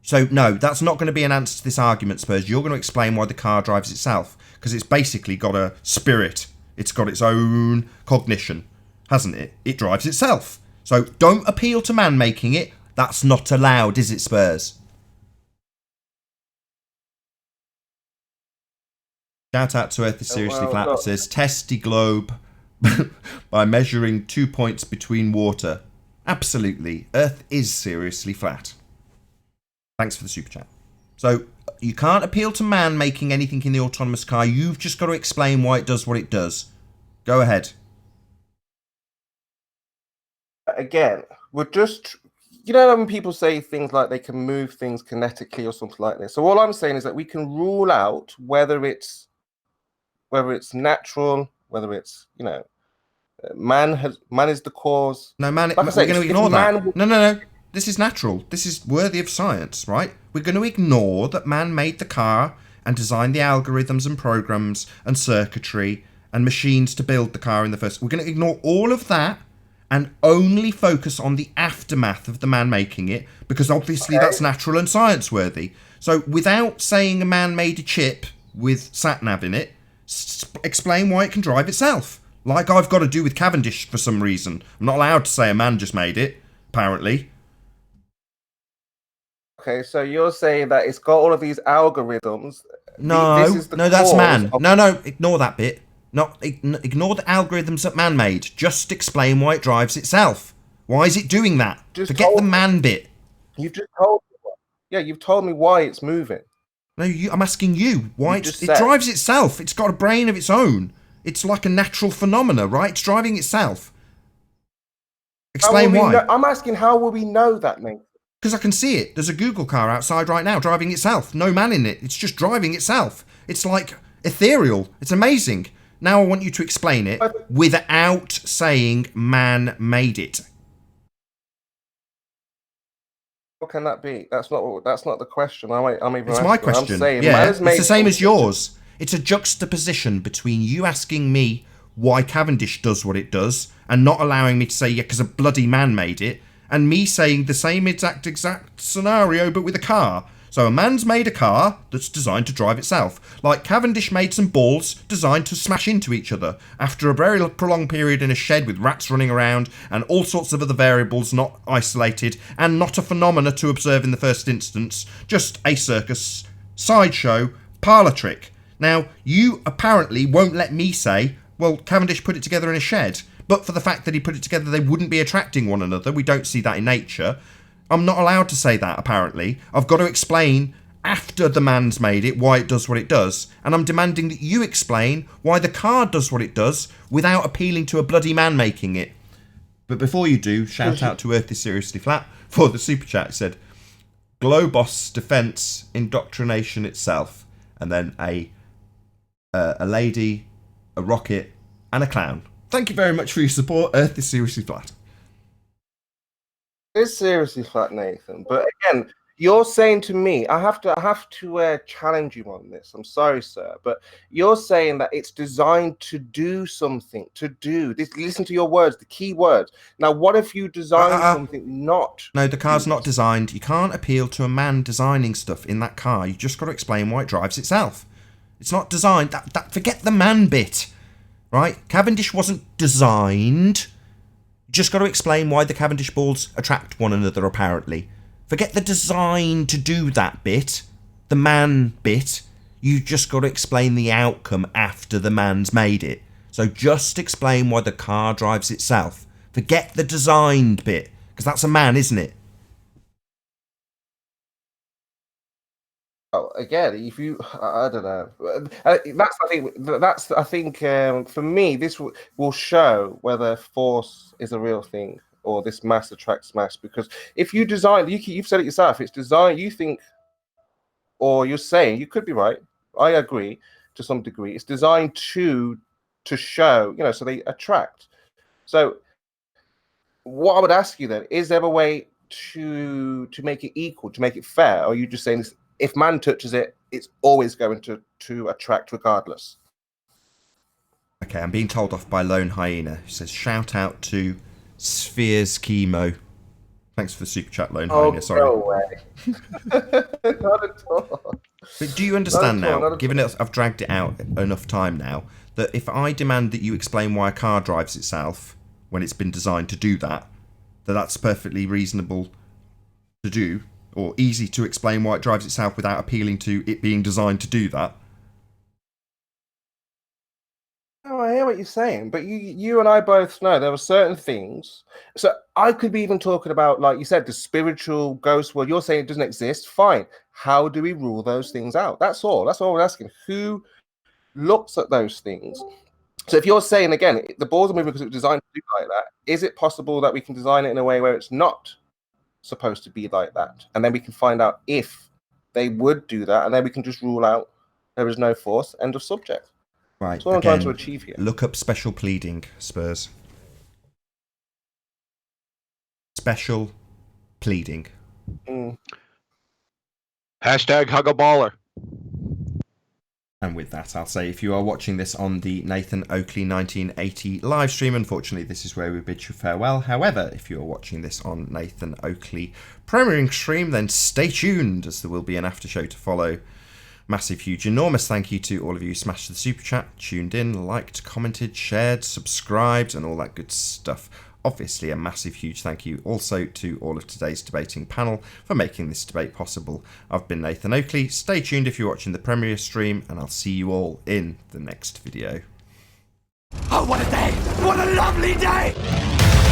So, no, that's not going to be an answer to this argument, Spurs. You're going to explain why the car drives itself. Because it's basically got a spirit. It's got its own cognition, hasn't it? It drives itself. So, don't appeal to man making it. That's not allowed, is it, Spurs? Shout out to Earth is Seriously Flat that says, test the globe by measuring 2 points between water. Absolutely. Earth is seriously flat. Thanks for the super chat. So, you can't appeal to man making anything in the autonomous car. You've just got to explain why it does what it does. Go ahead. Again, we're just... You know when people say things like they can move things kinetically or something like this? So all I'm saying is that we can rule out whether it's natural, whether it's, man is the cause. No, man, we're going to ignore that. No. This is natural. This is worthy of science, right? We're going to ignore that man made the car and designed the algorithms and programs and circuitry and machines to build the car in the first. We're going to ignore all of that and only focus on the aftermath of the man making it, because obviously that's natural and science worthy. So without saying a man made a chip with sat-nav in it, explain why it can drive itself. Like I've got to do with Cavendish for some reason. I'm not allowed to say a man just made it, apparently. Okay, so you're saying that it's got all of these algorithms. No, no, that's man. No, ignore that bit. Ignore the algorithms that man made. Just explain why it drives itself. Why is it doing that? Forget the man bit. You've just told me. Yeah, you've told me why it's moving. No, I'm asking you why it drives itself. It's got a brain of its own. It's like a natural phenomena, right? It's driving itself. Explain why. I'm asking, how will we know that, mate? Because I can see it. There's a Google car outside right now driving itself. No man in it. It's just driving itself. It's like ethereal. It's amazing. Now I want you to explain it without saying man made it. What can that be? That's not the question. It's my question. Yeah, it's the same as yours. It's a juxtaposition between you asking me why Cavendish does what it does and not allowing me to say, yeah, because a bloody man made it, and me saying the same exact scenario but with a car. So a man's made a car that's designed to drive itself. Like Cavendish made some balls designed to smash into each other after a very prolonged period in a shed with rats running around and all sorts of other variables not isolated and not a phenomena to observe in the first instance, just a circus, sideshow, parlour trick. Now, you apparently won't let me say, well, Cavendish put it together in a shed, but for the fact that he put it together, they wouldn't be attracting one another. We don't see that in nature. I'm not allowed to say that, apparently. I've got to explain, after the man's made it, why it does what it does. And I'm demanding that you explain why the car does what it does without appealing to a bloody man making it. But before you do, shout out to Earth is Seriously Flat for the super chat. It said, Globos defence indoctrination itself. And then a lady, a rocket, and a clown. Thank you very much for your support. Earth is Seriously Flat. It's seriously flat, Nathan. But again, you're saying to me, I have to challenge you on this. I'm sorry, sir, but you're saying that it's designed to do something. To do this. Listen to your words, the key words. Now, what if you design something not? No, the car's not designed. You can't appeal to a man designing stuff in that car. You just got to explain why it drives itself. It's not designed. Forget the man bit, right? Cavendish wasn't designed. Just got to explain why the Cavendish balls attract one another, apparently. Forget the design to do that bit, the man bit. You just got to explain the outcome after the man's made it. So just explain why the car drives itself. Forget the designed bit, because that's a man, isn't it? Well, again, if you, I don't know. I think for me, this will show whether force is a real thing or this mass attracts mass. Because if you design, you've said it yourself, it's designed. You think, or you're saying, you could be right. I agree to some degree. It's designed to show, so they attract. So, what I would ask you then, is there a way to make it equal, to make it fair, or are you just saying this? If man touches it, it's always going to attract regardless. Okay, I'm being told off by Lone Hyena, who says, shout out to Spheres Chemo. Thanks for the super chat, Lone Hyena. Sorry. No way. Not at all. But do you understand now, given that I've dragged it out enough time now, that if I demand that you explain why a car drives itself when it's been designed to do that, that's perfectly reasonable to do? Or easy to explain why it drives itself without appealing to it being designed to do that? Oh, I hear what you're saying, but you and I both know there are certain things. So I could be even talking about, like you said, the spiritual ghost world. You're saying it doesn't exist. Fine. How do we rule those things out? That's all. That's all we're asking. Who looks at those things? So if you're saying, again, the balls are moving because it was designed to do like that, is it possible that we can design it in a way where it's not supposed to be like that, and then we can find out if they would do that, and then we can just rule out there is no force, end of subject. Right. That's what I'm trying to achieve here. Look up special pleading, Spurs. Special pleading. Hashtag hug a baller. And with that, I'll say, if you are watching this on the Nathan Oakley 1980 live stream, unfortunately, this is where we bid you farewell. However, if you are watching this on Nathan Oakley premiering stream, then stay tuned, as there will be an after show to follow. Massive, huge, enormous thank you to all of you who smashed the super chat, tuned in, liked, commented, shared, subscribed, and all that good stuff. Obviously, a massive, huge thank you also to all of today's debating panel for making this debate possible. I've been Nathan Oakley. Stay tuned if you're watching the premiere stream, and I'll see you all in the next video. Oh, what a day! What a lovely day!